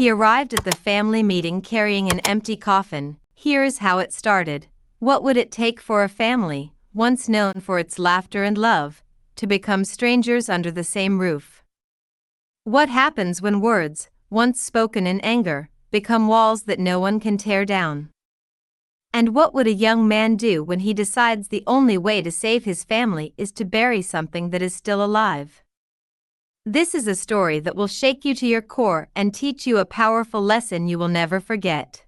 He arrived at the family meeting carrying an empty coffin. Here's how it started. What would it take for a family, once known for its laughter and love, to become strangers under the same roof? What happens when words, once spoken in anger, become walls that no one can tear down? And what would a young man do when he decides the only way to save his family is to bury something that is still alive? This is a story that will shake you to your core and teach you a powerful lesson you will never forget.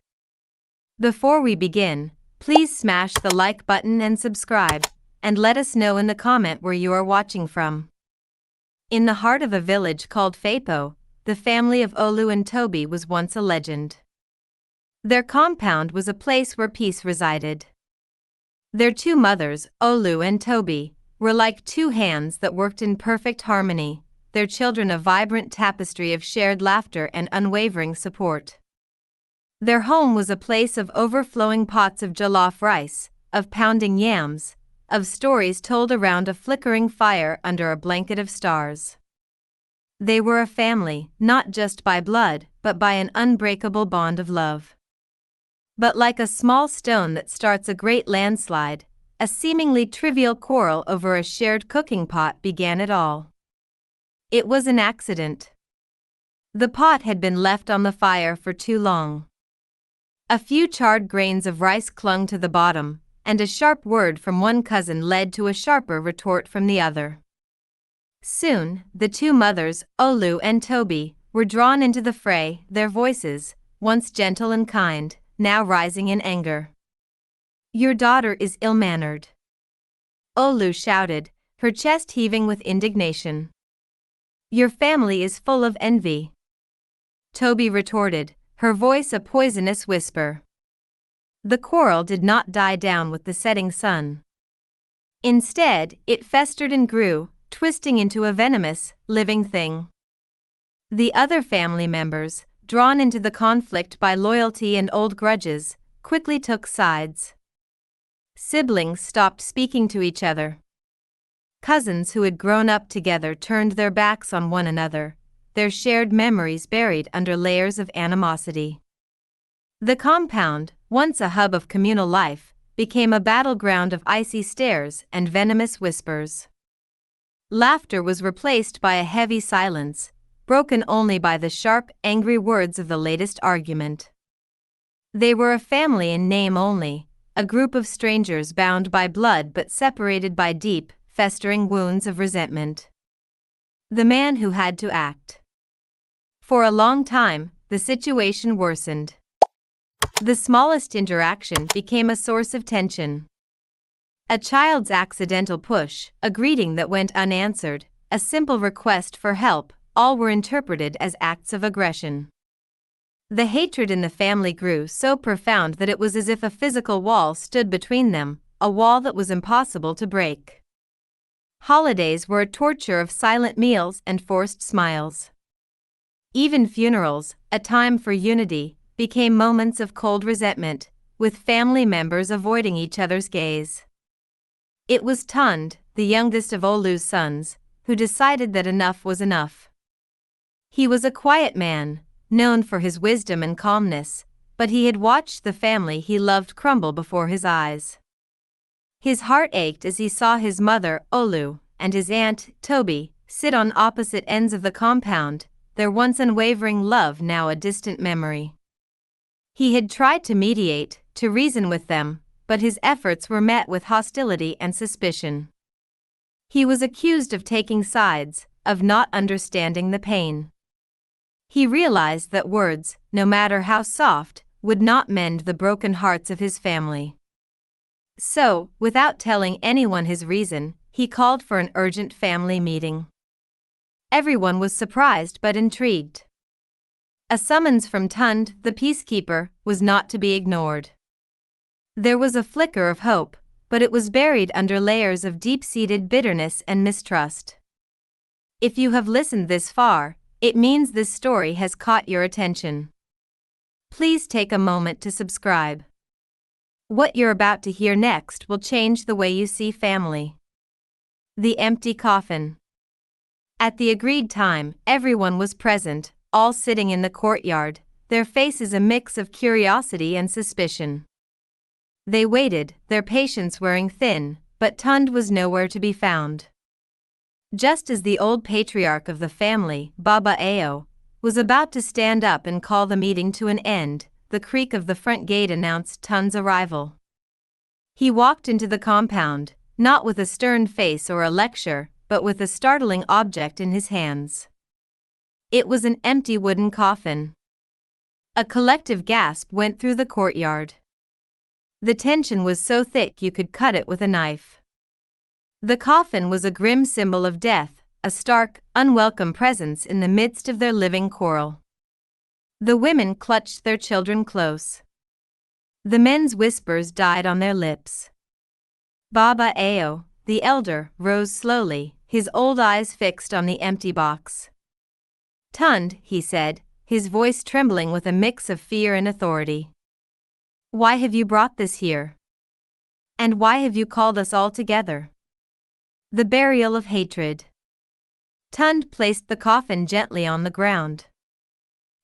Before we begin, please smash the like button and subscribe, and let us know in the comment where you are watching from. In the heart of a village called Faipo, the family of Olu and Toby was once a legend. Their compound was a place where peace resided. Their two mothers, Olu and Toby, were like two hands that worked in perfect harmony, their children a vibrant tapestry of shared laughter and unwavering support. Their home was a place of overflowing pots of jollof rice, of pounding yams, of stories told around a flickering fire under a blanket of stars. They were a family, not just by blood, but by an unbreakable bond of love. But like a small stone that starts a great landslide, a seemingly trivial quarrel over a shared cooking pot began it all. It was an accident. The pot had been left on the fire for too long. A few charred grains of rice clung to the bottom, and a sharp word from one cousin led to a sharper retort from the other. Soon, the two mothers, Olu and Toby, were drawn into the fray, their voices, once gentle and kind, now rising in anger. "Your daughter is ill-mannered," Olu shouted, her chest heaving with indignation. "Your family is full of envy," Toby retorted, her voice a poisonous whisper. The quarrel did not die down with the setting sun. Instead, it festered and grew, twisting into a venomous, living thing. The other family members, drawn into the conflict by loyalty and old grudges, quickly took sides. Siblings stopped speaking to each other. Cousins who had grown up together turned their backs on one another, their shared memories buried under layers of animosity. The compound, once a hub of communal life, became a battleground of icy stares and venomous whispers. Laughter was replaced by a heavy silence, broken only by the sharp, angry words of the latest argument. They were a family in name only, a group of strangers bound by blood but separated by deep, festering wounds of resentment. The man who had to act. For a long time, the situation worsened. The smallest interaction became a source of tension. A child's accidental push, a greeting that went unanswered, a simple request for help, all were interpreted as acts of aggression. The hatred in the family grew so profound that it was as if a physical wall stood between them, a wall that was impossible to break. Holidays were a torture of silent meals and forced smiles. Even funerals, a time for unity, became moments of cold resentment, with family members avoiding each other's gaze. It was Tund, the youngest of Olu's sons, who decided that enough was enough. He was a quiet man, known for his wisdom and calmness, but he had watched the family he loved crumble before his eyes. His heart ached as he saw his mother, Olu, and his aunt, Toby, sit on opposite ends of the compound, their once unwavering love now a distant memory. He had tried to mediate, to reason with them, but his efforts were met with hostility and suspicion. He was accused of taking sides, of not understanding the pain. He realized that words, no matter how soft, would not mend the broken hearts of his family. So, without telling anyone his reason, he called for an urgent family meeting. Everyone was surprised but intrigued. A summons from Tund, the peacekeeper, was not to be ignored. There was a flicker of hope, but it was buried under layers of deep-seated bitterness and mistrust. If you have listened this far, it means this story has caught your attention. Please take a moment to subscribe. What you're about to hear next will change the way you see family. The empty coffin. At the agreed time, everyone was present, all sitting in the courtyard, their faces a mix of curiosity and suspicion. They waited, their patience wearing thin, but Tund was nowhere to be found. Just as the old patriarch of the family, Baba Ao, was about to stand up and call the meeting to an end, the creak of the front gate announced Tund's arrival. He walked into the compound, not with a stern face or a lecture, but with a startling object in his hands. It was an empty wooden coffin. A collective gasp went through the courtyard. The tension was so thick you could cut it with a knife. The coffin was a grim symbol of death, a stark, unwelcome presence in the midst of their living quarrel. The women clutched their children close. The men's whispers died on their lips. Baba Ao, the elder, rose slowly, his old eyes fixed on the empty box. "Tund," he said, his voice trembling with a mix of fear and authority. "Why have you brought this here? And why have you called us all together?" The burial of hatred. Tund placed the coffin gently on the ground.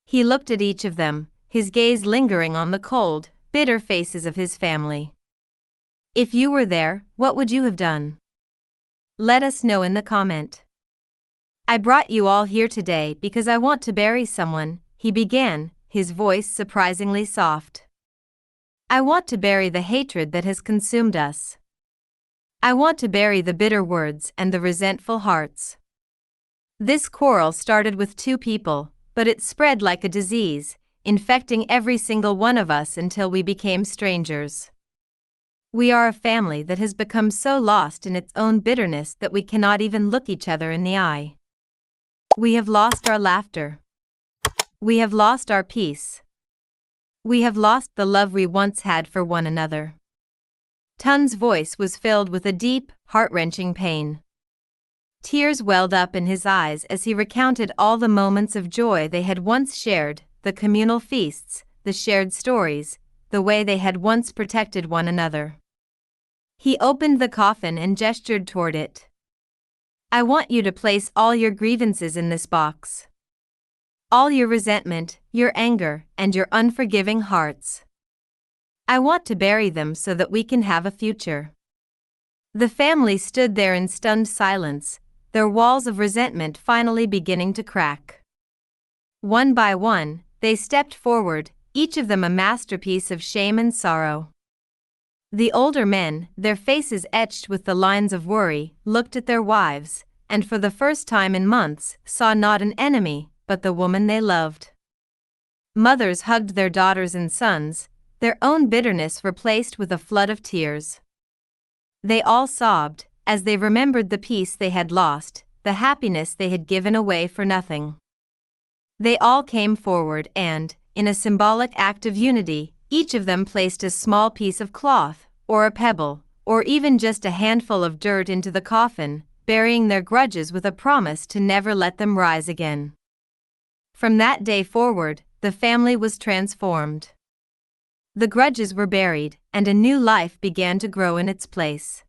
He looked at each of them, his gaze lingering on the cold, bitter faces of his family. "If you were there, what would you have done? Let us know in the comment. I brought you all here today because I want to bury someone," he began, his voice surprisingly soft. "I want to bury the hatred that has consumed us. I want to bury the bitter words and the resentful hearts. This quarrel started with two people, but it spread like a disease, infecting every single one of us until we became strangers. We are a family that has become so lost in its own bitterness that we cannot even look each other in the eye. We have lost our laughter. We have lost our peace. We have lost the love we once had for one another." Tund's voice was filled with a deep, heart-wrenching pain. Tears welled up in his eyes as he recounted all the moments of joy they had once shared, the communal feasts, the shared stories, the way they had once protected one another. He opened the coffin and gestured toward it. "I want you to place all your grievances in this box. All your resentment, your anger, and your unforgiving hearts. I want to bury them so that we can have a future." The family stood there in stunned silence, their walls of resentment finally beginning to crack. One by one, they stepped forward, each of them a masterpiece of shame and sorrow. The older men, their faces etched with the lines of worry, looked at their wives, and for the first time in months, saw not an enemy, but the woman they loved. Mothers hugged their daughters and sons, their own bitterness replaced with a flood of tears. They all sobbed, as they remembered the peace they had lost, the happiness they had given away for nothing. They all came forward and, in a symbolic act of unity, each of them placed a small piece of cloth, or a pebble, or even just a handful of dirt into the coffin, burying their grudges with a promise to never let them rise again. From that day forward, the family was transformed. The grudges were buried, and a new life began to grow in its place.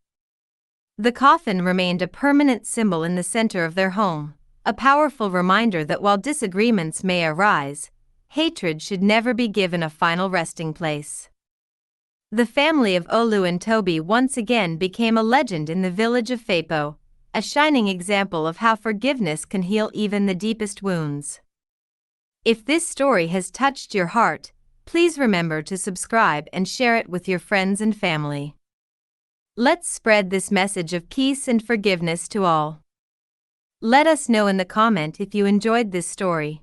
The coffin remained a permanent symbol in the center of their home, a powerful reminder that while disagreements may arise, hatred should never be given a final resting place. The family of Olu and Toby once again became a legend in the village of Faipo, a shining example of how forgiveness can heal even the deepest wounds. If this story has touched your heart, please remember to subscribe and share it with your friends and family. Let's spread this message of peace and forgiveness to all. Let us know in the comment if you enjoyed this story.